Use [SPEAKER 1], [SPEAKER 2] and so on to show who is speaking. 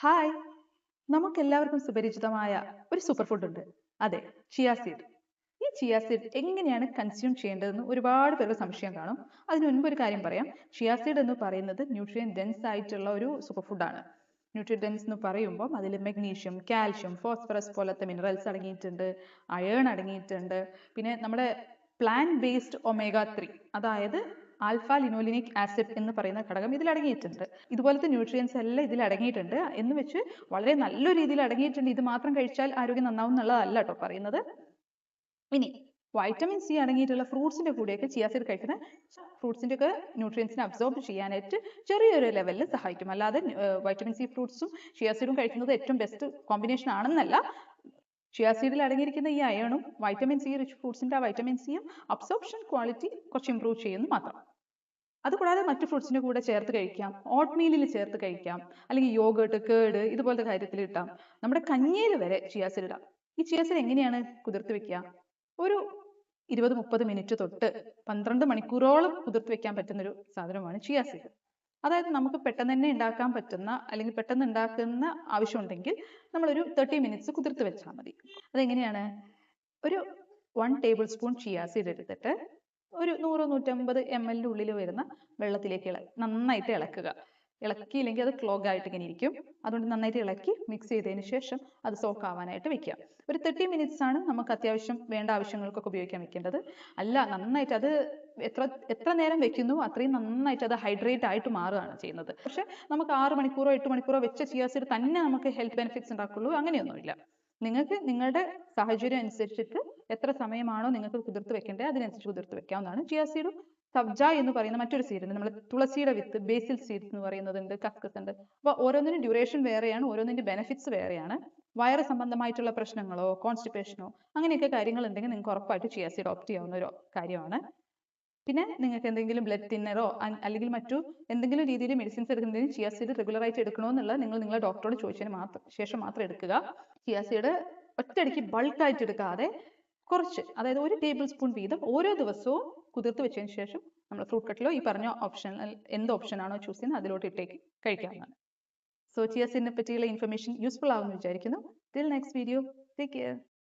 [SPEAKER 1] Hi, നമുക്കെല്ലാവർക്കും സുപരിചിതമായ ഒരു സൂപ്പർ ഫുഡ് ഉണ്ട്. അതെ, ചിയ സീഡ്. ഈ ചിയ സീഡ് എങ്ങനെയാണ് കൺസ്യൂം ചെയ്യേണ്ടതെന്ന് ഒരുപാട് പേർക്ക് സംശയം കാണും. അതിനു മുൻപ് ഒരു കാര്യം പറയാം. ചിയ സീഡ് എന്ന് പറയുന്നത് ന്യൂട്രിയൻ ഡെൻസ് ആയിട്ടുള്ള ഒരു സൂപ്പർ ഫുഡാണ്. ന്യൂട്രിയൻ ഡെൻസ് എന്ന് പറയുമ്പോൾ അതിൽ മെഗ്നീഷ്യം, കാൽഷ്യം, ഫോസ്ഫറസ് പോലത്തെ മിനറൽസ് അടങ്ങിയിട്ടുണ്ട്, അയേൺ അടങ്ങിയിട്ടുണ്ട്. പിന്നെ നമ്മുടെ പ്ലാന്റ് ബേസ്ഡ് ഒമേഗ 3, അതായത് ആൽഫ ലിനോലിനിക് ആസിഡ് എന്ന് പറയുന്ന ഘടകം ഇതിൽ അടങ്ങിയിട്ടുണ്ട്. ഇതുപോലത്തെ ന്യൂട്രിയൻസ് എല്ലാം ഇതിൽ അടങ്ങിയിട്ടുണ്ട് എന്ന് വെച്ച് വളരെ നല്ല രീതിയിൽ അടങ്ങിയിട്ടുണ്ട്, ഇത് മാത്രം കഴിച്ചാൽ ആരോഗ്യം നന്നാവും എന്നുള്ളതല്ല കേട്ടോ പറയുന്നത്. ഇനി വൈറ്റമിൻ സി അടങ്ങിയിട്ടുള്ള ഫ്രൂട്ട്സിന്റെ കൂടെയൊക്കെ ചിയ സീഡ് കഴിക്കുന്ന ഫ്രൂട്ട്സിന്റെ ഒക്കെ ന്യൂട്രിയൻസിനെ അബ്സോർബ് ചെയ്യാനായിട്ട് ചെറിയൊരു ലെവലിൽ സഹായിക്കും. അല്ലാതെ വൈറ്റമിൻ സി ഫ്രൂട്ട്സും ചിയ സീഡും കഴിക്കുന്നത് ഏറ്റവും ബെസ്റ്റ് കോമ്പിനേഷൻ ആണെന്നല്ല. ചിയ സീഡിൽ അടങ്ങിയിരിക്കുന്ന ഈ അയണും വൈറ്റമിൻ സി റിച്ച് ഫ്രൂട്ട്സിന്റെ ആ വൈറ്റമിൻ സിയും അബ്സോർപ്ഷൻ ക്വാളിറ്റി കുറച്ച് ഇംപ്രൂവ് ചെയ്യുന്നു മാത്രം. അതുകൂടാതെ മറ്റു ഫ്രൂട്ട്സിന്റെ കൂടെ ചേർത്ത് കഴിക്കാം, ഓട്ട് മീലിൽ ചേർത്ത് കഴിക്കാം, അല്ലെങ്കിൽ യോഗേർട്ട്, കേട് ഇതുപോലത്തെ കാര്യത്തിൽ ഇട്ടാം. നമ്മുടെ കഞ്ഞിയിൽ വരെ ചിയ സീഡ് ഇടാം. ഈ ചിയ സീഡ് എങ്ങനെയാണ് കുതിർത്ത് വെക്കുക? ഒരു 20-30 മിനിറ്റ് തൊട്ട് 12 മണിക്കൂറോളം കുതിർത്ത് വെക്കാൻ പറ്റുന്ന ഒരു സാധനമാണ് ചിയ സീഡ്. അതായത് നമുക്ക് പെട്ടെന്ന് തന്നെ ഉണ്ടാക്കാൻ പറ്റുന്ന, അല്ലെങ്കിൽ പെട്ടെന്ന് ഉണ്ടാക്കുന്ന ആവശ്യമുണ്ടെങ്കിൽ നമ്മളൊരു 30 മിനിറ്റ്സ് കുതിർത്ത് വെച്ചാൽ മതി. അതെങ്ങനെയാണ്? ഒരു 1 ടേബിൾ സ്പൂൺ ചിയ സീഡ് എടുത്തിട്ട് ഒരു 100-150 ml ഉള്ളിൽ വരുന്ന വെള്ളത്തിലേക്ക് നന്നായിട്ട് ഇളക്കുക. ഇളക്കിയില്ലെങ്കിൽ അത് ക്ലോഗ് ആയിട്ട് ഇങ്ങനെ ഇരിക്കും. അതുകൊണ്ട് നന്നായിട്ട് ഇളക്കി മിക്സ് ചെയ്തതിന് ശേഷം അത് സോക്ക് ആവാനായിട്ട് വെക്കുക. ഒരു 30 മിനിറ്റ്സ് ആണ് നമുക്ക് അത്യാവശ്യം വേണ്ട ആവശ്യങ്ങൾക്കൊക്കെ ഉപയോഗിക്കാൻ വെക്കേണ്ടത്. അല്ല, നന്നായിട്ട് അത് എത്ര നേരം വെക്കുന്നു അത്രയും നന്നായിട്ട് അത് ഹൈഡ്രേറ്റ് ആയിട്ട് മാറുകയാണ് ചെയ്യുന്നത്. പക്ഷെ നമുക്ക് 6 മണിക്കൂറോ 8 മണിക്കൂറോ വെച്ച ചിയ സീഡ് തന്നെ നമുക്ക് ഹെൽത്ത് ബെനിഫിറ്റ്സ് ഉണ്ടാക്കുള്ളൂ, അങ്ങനെയൊന്നുമില്ല. നിങ്ങൾക്ക് നിങ്ങളുടെ സാഹചര്യം അനുസരിച്ചിട്ട് എത്ര സമയമാണോ നിങ്ങൾക്ക് കുതിർത്ത് വെക്കേണ്ടത് അതിനനുസരിച്ച് കുതിർത്ത് വെക്കാവുന്നതാണ്. ചിയ സീഡും സബ്ജ എന്ന് പറയുന്ന മറ്റൊരു സീഡ് ഉണ്ട്, നമ്മൾ തുളസിയുടെ വിത്ത്, ബേസിൽ സീഡ്സ് എന്ന് പറയുന്നതുണ്ട്, കസ്കസ് ഉണ്ട്. അപ്പോൾ ഓരോന്നിനും ഡ്യൂറേഷൻ വേറെയാണ്, ഓരോന്നിന്റെ ബെനിഫിറ്റ്സ് വേറെയാണ്. വയറ് സംബന്ധമായിട്ടുള്ള പ്രശ്നങ്ങളോ കോൺസ്റ്റിപ്പേഷനോ അങ്ങനെയൊക്കെ കാര്യങ്ങൾ ഉണ്ടെങ്കിൽ നിങ്ങൾക്ക് ഉറപ്പായിട്ട് ചിയ സീഡ് ഓപ്റ്റ് ചെയ്യാവുന്ന ഒരു കാര്യമാണ്. പിന്നെ നിങ്ങൾക്ക് എന്തെങ്കിലും ബ്ലഡ് തിന്നറോ അല്ലെങ്കിൽ മറ്റു എന്തെങ്കിലും രീതിയിൽ മെഡിസിൻസ് എടുക്കുന്നതിന് ചിയ സീഡ് റെഗുലർ ആയിട്ട് എടുക്കണോ എന്നുള്ളത് നിങ്ങൾ നിങ്ങളുടെ ഡോക്ടറോട് ചോദിച്ചതിന് ശേഷം മാത്രം എടുക്കുക. ചിയ സീഡ് ഒറ്റയടിക്ക് ബൾക്കായിട്ട് എടുക്കാതെ കുറച്ച്, അതായത് 1 ടേബിൾ സ്പൂൺ വീതം ഓരോ ദിവസവും കുതിർത്ത് വെച്ചതിന് ശേഷം നമ്മൾ ഫ്രൂട്ട് കട്ടിലോ ഈ പറഞ്ഞ ഓപ്ഷണൽ എന്ത് ഓപ്ഷൻ ആണോ ചൂസ് ചെയ്യുന്നത് അതിലോട്ട് ഇട്ടേക്ക് കഴിക്കാവുന്നതാണ്. സോ ചിയ സീഡിനെ പറ്റിയുള്ള ഇൻഫർമേഷൻ യൂസ്ഫുൾ ആവുമെന്ന് വിചാരിക്കുന്നു. Till next video, take care.